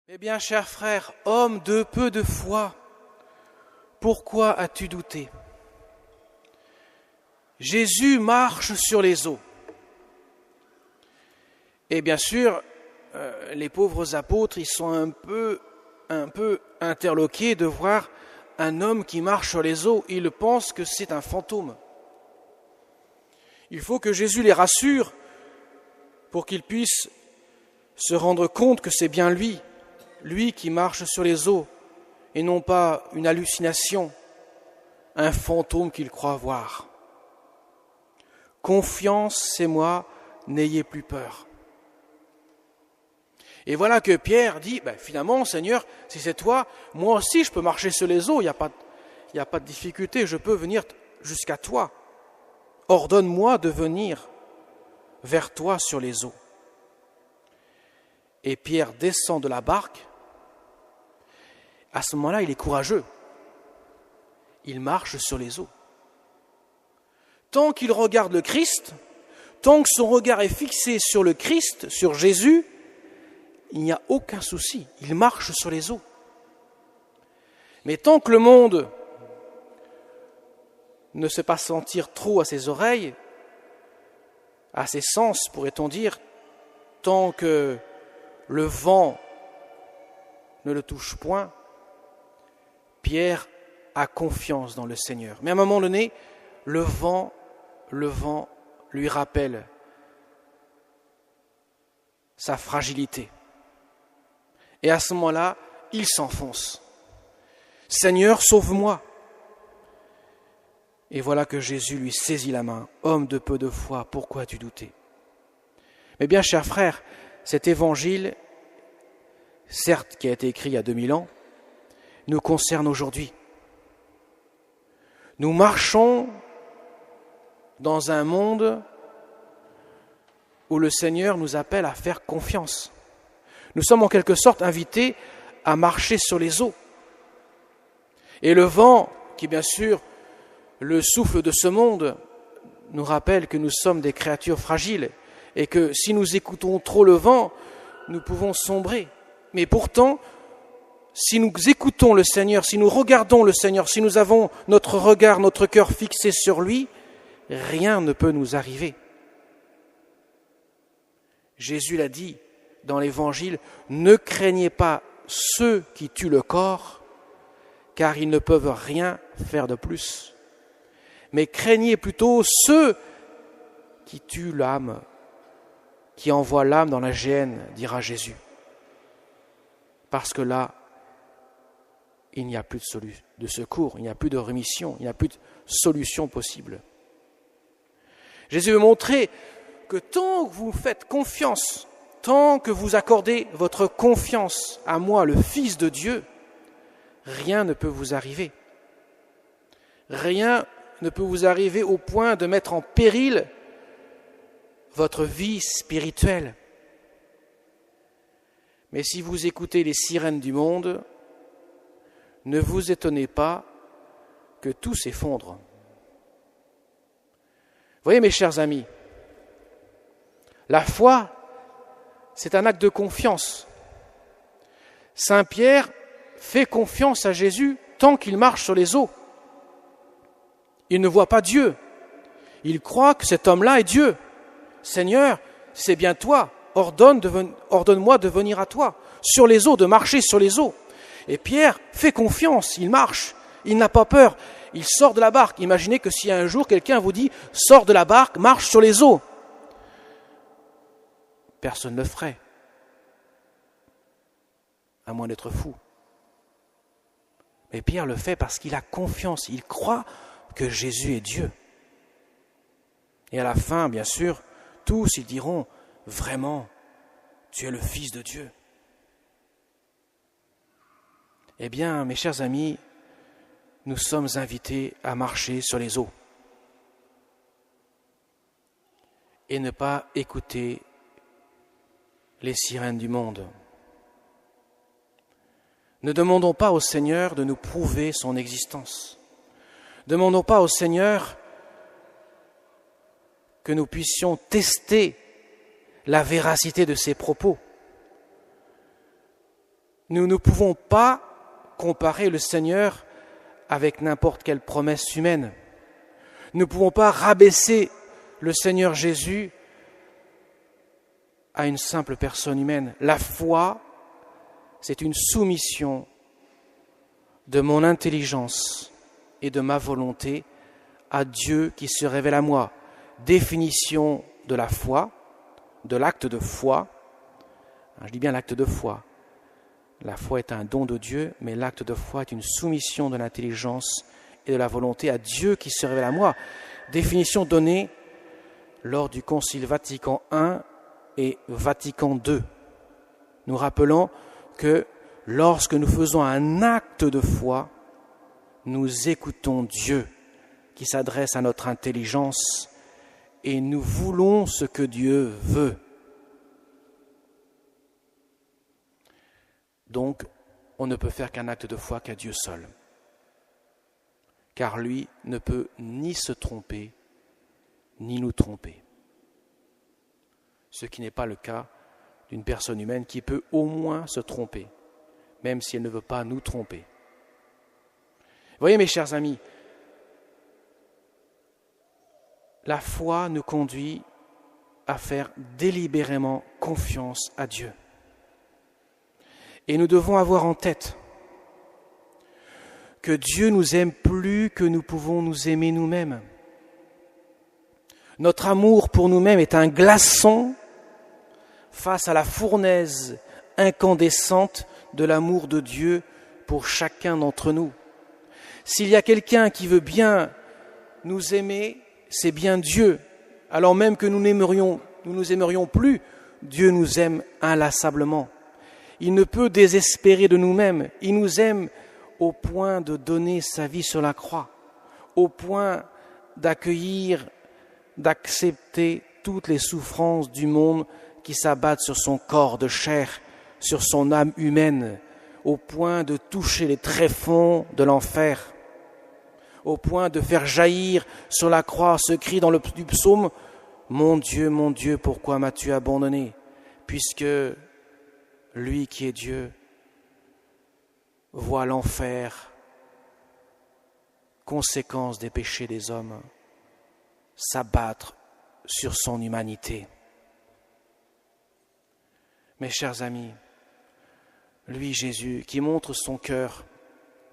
Eh bien, cher frère, homme de peu de foi, pourquoi as-tu douté? Jésus marche sur les eaux. Et bien sûr, les pauvres apôtres, ils sont un peu interloqués de voir un homme qui marche sur les eaux. Ils pensent que c'est un fantôme. Il faut que Jésus les rassure pour qu'ils puissent se rendre compte que c'est bien lui qui marche sur les eaux, et non pas une hallucination, un fantôme qu'ils croient voir. Confiance, c'est moi, n'ayez plus peur. Et voilà que Pierre dit, finalement, Seigneur, si c'est toi, moi aussi je peux marcher sur les eaux, il n'y a pas de difficulté, je peux venir jusqu'à toi. Ordonne-moi de venir vers toi sur les eaux. Et Pierre descend de la barque. À ce moment-là, il est courageux. Il marche sur les eaux. Tant qu'il regarde le Christ, tant que son regard est fixé sur le Christ, sur Jésus, il n'y a aucun souci. Il marche sur les eaux. Mais tant que le monde ne se fait pas sentir trop à ses oreilles, à ses sens, pourrait-on dire, tant que le vent ne le touche point, Pierre a confiance dans le Seigneur. Mais à un moment donné, le vent lui rappelle sa fragilité. Et à ce moment-là, il s'enfonce. « Seigneur, sauve-moi !» Et voilà que Jésus lui saisit la main. « Homme de peu de foi, pourquoi as-tu douté ?» Mais bien, chers frères, cet évangile, certes qui a été écrit il y a 2000 ans, nous concerne aujourd'hui. Nous marchons dans un monde où le Seigneur nous appelle à faire confiance. Nous sommes en quelque sorte invités à marcher sur les eaux. Et le vent, qui est bien sûr le souffle de ce monde, nous rappelle que nous sommes des créatures fragiles et que si nous écoutons trop le vent, nous pouvons sombrer. Mais pourtant, si nous écoutons le Seigneur, si nous regardons le Seigneur, si nous avons notre regard, notre cœur fixé sur lui, rien ne peut nous arriver. Jésus l'a dit dans l'Évangile, « Ne craignez pas ceux qui tuent le corps, car ils ne peuvent rien faire de plus. Mais craignez plutôt ceux qui tuent l'âme, qui envoient l'âme dans la géhenne, dira Jésus. Parce que là, il n'y a plus de secours, il n'y a plus de rémission, il n'y a plus de solution possible. Jésus veut montrer que tant que vous faites confiance, tant que vous accordez votre confiance à moi, le Fils de Dieu, rien ne peut vous arriver. Rien ne peut vous arriver au point de mettre en péril votre vie spirituelle. Mais si vous écoutez les sirènes du monde, ne vous étonnez pas que tout s'effondre. Vous voyez, mes chers amis, la foi, c'est un acte de confiance. Saint Pierre fait confiance à Jésus tant qu'il marche sur les eaux. Il ne voit pas Dieu. Il croit que cet homme-là est Dieu. Seigneur, c'est bien toi. Ordonne-moi de venir à toi, sur les eaux, de marcher sur les eaux. Et Pierre fait confiance, il marche, il n'a pas peur, il sort de la barque. Imaginez que si un jour quelqu'un vous dit « Sors de la barque, marche sur les eaux », personne ne le ferait, à moins d'être fou. Mais Pierre le fait parce qu'il a confiance, il croit que Jésus est Dieu. Et à la fin, bien sûr, tous ils diront « Vraiment, tu es le Fils de Dieu ». Eh bien, mes chers amis, nous sommes invités à marcher sur les eaux et ne pas écouter les sirènes du monde. Ne demandons pas au Seigneur de nous prouver son existence. Ne demandons pas au Seigneur que nous puissions tester la véracité de ses propos. Nous ne pouvons pas comparer le Seigneur avec n'importe quelle promesse humaine. Nous ne pouvons pas rabaisser le Seigneur Jésus à une simple personne humaine. La foi, c'est une soumission de mon intelligence et de ma volonté à Dieu qui se révèle à moi. Définition de la foi, de l'acte de foi. Je dis bien l'acte de foi. La foi est un don de Dieu, mais l'acte de foi est une soumission de l'intelligence et de la volonté à Dieu qui se révèle à moi. Définition donnée lors du Concile Vatican I et Vatican II. Nous rappelons que lorsque nous faisons un acte de foi, nous écoutons Dieu qui s'adresse à notre intelligence et nous voulons ce que Dieu veut. Donc, on ne peut faire qu'un acte de foi qu'à Dieu seul. Car lui ne peut ni se tromper, ni nous tromper. Ce qui n'est pas le cas d'une personne humaine qui peut au moins se tromper, même si elle ne veut pas nous tromper. Vous voyez, mes chers amis, la foi nous conduit à faire délibérément confiance à Dieu. Et nous devons avoir en tête que Dieu nous aime plus que nous pouvons nous aimer nous-mêmes. Notre amour pour nous-mêmes est un glaçon face à la fournaise incandescente de l'amour de Dieu pour chacun d'entre nous. S'il y a quelqu'un qui veut bien nous aimer, c'est bien Dieu. Alors même que nous nous aimerions plus, Dieu nous aime inlassablement. Il ne peut désespérer de nous-mêmes. Il nous aime au point de donner sa vie sur la croix, au point d'accueillir, d'accepter toutes les souffrances du monde qui s'abattent sur son corps de chair, sur son âme humaine, au point de toucher les tréfonds de l'enfer, au point de faire jaillir sur la croix ce cri dans le psaume « Mon Dieu, pourquoi m'as-tu abandonné ?» Puisque lui qui est Dieu voit l'enfer, conséquence des péchés des hommes, s'abattre sur son humanité. Mes chers amis, lui Jésus qui montre son cœur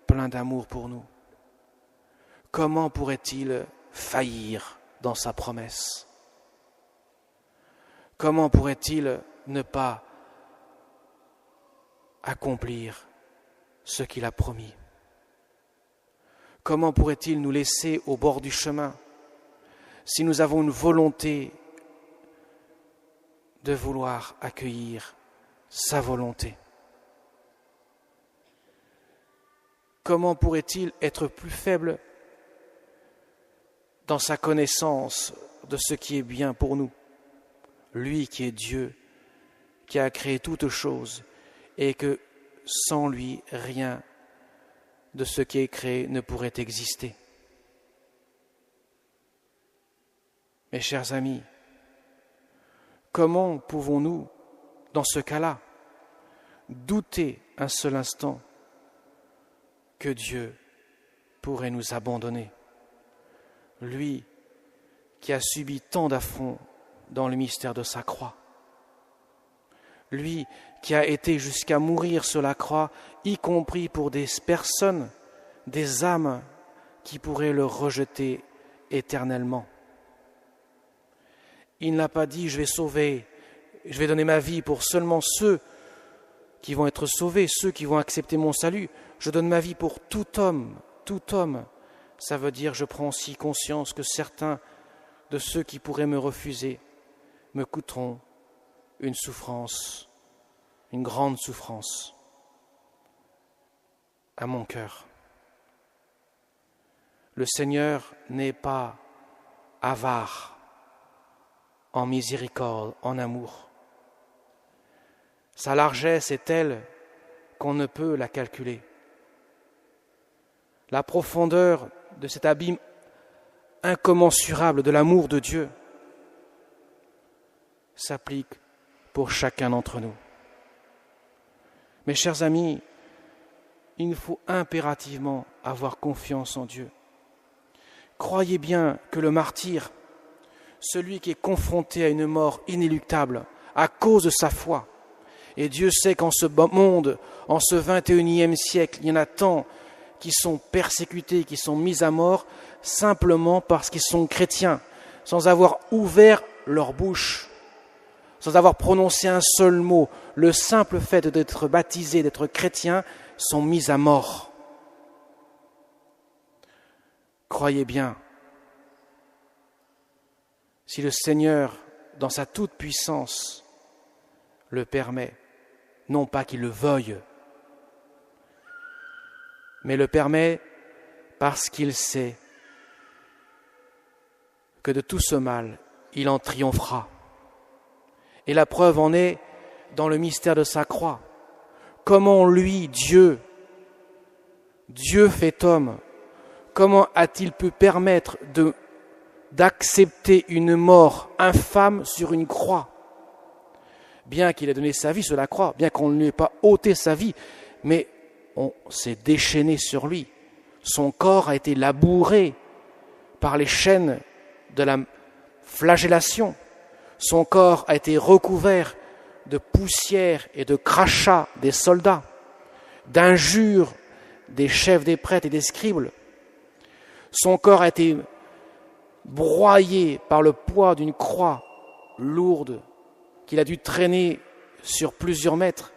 plein d'amour pour nous, comment pourrait-il faillir dans sa promesse? Comment pourrait-il ne pas accomplir ce qu'il a promis? Comment pourrait-il nous laisser au bord du chemin si nous avons une volonté de vouloir accueillir sa volonté? Comment pourrait-il être plus faible dans sa connaissance de ce qui est bien pour nous? Lui qui est Dieu, qui a créé toutes choses, et que sans lui, rien de ce qui est créé ne pourrait exister. Mes chers amis, comment pouvons-nous, dans ce cas-là, douter un seul instant que Dieu pourrait nous abandonner? Lui qui a subi tant d'affronts dans le mystère de sa croix. Lui qui a été jusqu'à mourir sur la croix, y compris pour des personnes, des âmes qui pourraient le rejeter éternellement. Il n'a pas dit « je vais donner ma vie pour seulement ceux qui vont être sauvés, ceux qui vont accepter mon salut. Je donne ma vie pour tout homme, tout homme. » Ça veut dire je prends aussi conscience que certains de ceux qui pourraient me refuser me coûteront une souffrance, une grande souffrance à mon cœur. Le Seigneur n'est pas avare en miséricorde, en amour. Sa largesse est telle qu'on ne peut la calculer. La profondeur de cet abîme incommensurable de l'amour de Dieu s'applique pour chacun d'entre nous. Mes chers amis, il nous faut impérativement avoir confiance en Dieu. Croyez bien que le martyr, celui qui est confronté à une mort inéluctable à cause de sa foi, et Dieu sait qu'en ce monde, en ce 21e siècle, il y en a tant qui sont persécutés, qui sont mis à mort, simplement parce qu'ils sont chrétiens, sans avoir ouvert leur bouche, sans avoir prononcé un seul mot. Le simple fait d'être baptisé, d'être chrétien, sont mis à mort. Croyez bien, si le Seigneur, dans sa toute-puissance, le permet, non pas qu'il le veuille, mais le permet parce qu'il sait que de tout ce mal, il en triomphera. Et la preuve en est dans le mystère de sa croix. Comment lui, Dieu fait homme, comment a-t-il pu permettre d'accepter une mort infâme sur une croix? Bien qu'il ait donné sa vie sur la croix, bien qu'on ne lui ait pas ôté sa vie, mais on s'est déchaîné sur lui. Son corps a été labouré par les chaînes de la flagellation. Son corps a été recouvert de poussière et de crachats des soldats, d'injures des chefs des prêtres et des scribes. Son corps a été broyé par le poids d'une croix lourde qu'il a dû traîner sur plusieurs mètres,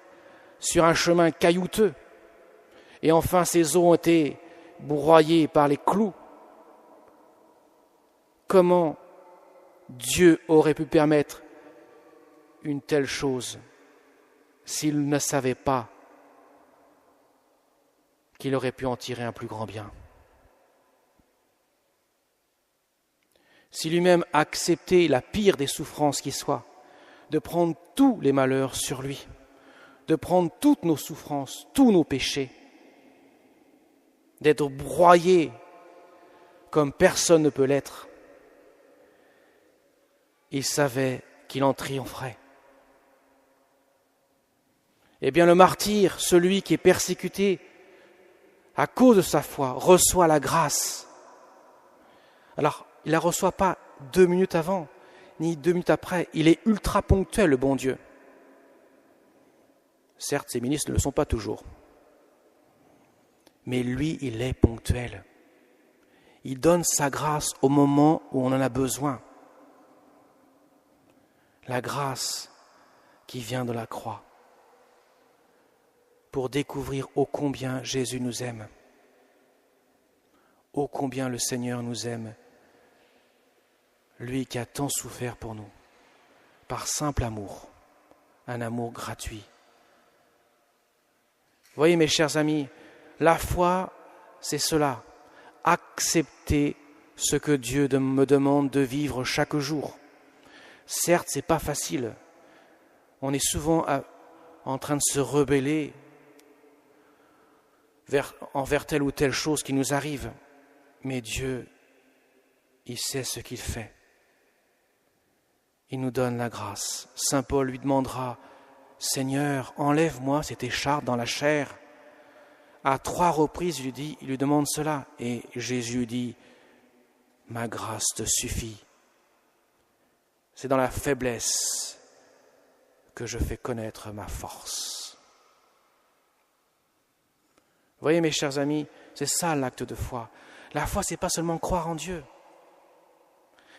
sur un chemin caillouteux. Et enfin, ses os ont été broyés par les clous. Comment Dieu aurait pu permettre une telle chose s'il ne savait pas qu'il aurait pu en tirer un plus grand bien? Si lui-même acceptait la pire des souffrances qui soit, de prendre tous les malheurs sur lui, de prendre toutes nos souffrances, tous nos péchés, d'être broyé comme personne ne peut l'être, il savait qu'il en triompherait. Eh bien, le martyr, celui qui est persécuté à cause de sa foi, reçoit la grâce. Alors, il ne la reçoit pas 2 minutes avant, ni 2 minutes après. Il est ultra ponctuel, le bon Dieu. Certes, ses ministres ne le sont pas toujours. Mais lui, il est ponctuel. Il donne sa grâce au moment où on en a besoin. La grâce qui vient de la croix pour découvrir ô combien Jésus nous aime, ô combien le Seigneur nous aime, lui qui a tant souffert pour nous, par simple amour, un amour gratuit. Voyez mes chers amis, la foi, c'est cela, accepter ce que Dieu me demande de vivre chaque jour. Certes, ce n'est pas facile. On est souvent en train de se rebeller envers telle ou telle chose qui nous arrive. Mais Dieu, il sait ce qu'il fait. Il nous donne la grâce. Saint Paul lui demandera, « Seigneur, enlève-moi cette écharpe dans la chair. » À 3 reprises, il lui demande cela. Et Jésus dit, « Ma grâce te suffit. » C'est dans la faiblesse que je fais connaître ma force. Vous voyez, mes chers amis, c'est ça l'acte de foi. La foi, ce n'est pas seulement croire en Dieu.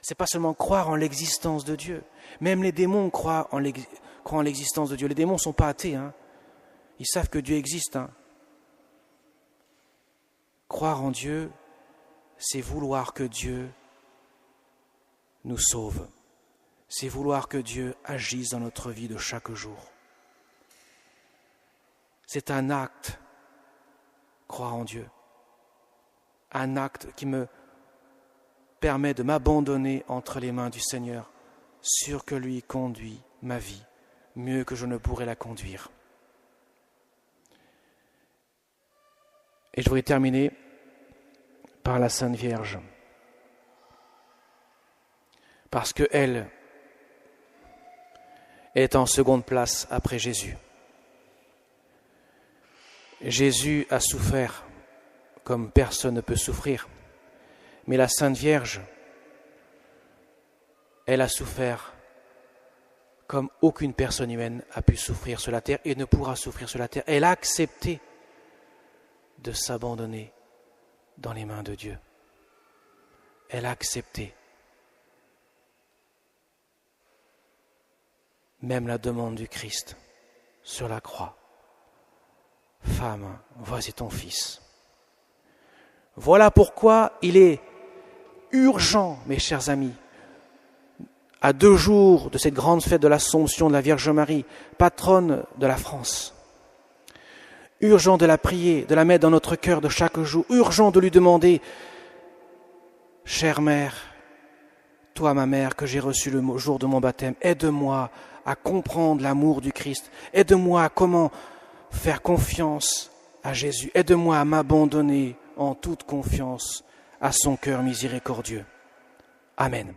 Ce n'est pas seulement croire en l'existence de Dieu. Même les démons croient en l'existence de Dieu. Les démons ne sont pas athées. Hein. Ils savent que Dieu existe. Hein. Croire en Dieu, c'est vouloir que Dieu nous sauve. C'est vouloir que Dieu agisse dans notre vie de chaque jour. C'est un acte, croire en Dieu. Un acte qui me permet de m'abandonner entre les mains du Seigneur, sûr que lui conduit ma vie mieux que je ne pourrais la conduire. Et je voudrais terminer par la Sainte Vierge, parce qu'elle est en seconde place après Jésus. Jésus a souffert comme personne ne peut souffrir, mais la Sainte Vierge, elle a souffert comme aucune personne humaine a pu souffrir sur la terre et ne pourra souffrir sur la terre. Elle a accepté de s'abandonner dans les mains de Dieu. Elle a accepté même la demande du Christ sur la croix. Femme, voici ton fils. Voilà pourquoi il est urgent, mes chers amis, à 2 jours de cette grande fête de l'Assomption de la Vierge Marie, patronne de la France, urgent de la prier, de la mettre dans notre cœur de chaque jour, urgent de lui demander, chère mère, toi ma mère que j'ai reçue le jour de mon baptême, aide-moi à comprendre l'amour du Christ, aide-moi à comment faire confiance à Jésus, aide-moi à m'abandonner en toute confiance à son cœur miséricordieux. Amen.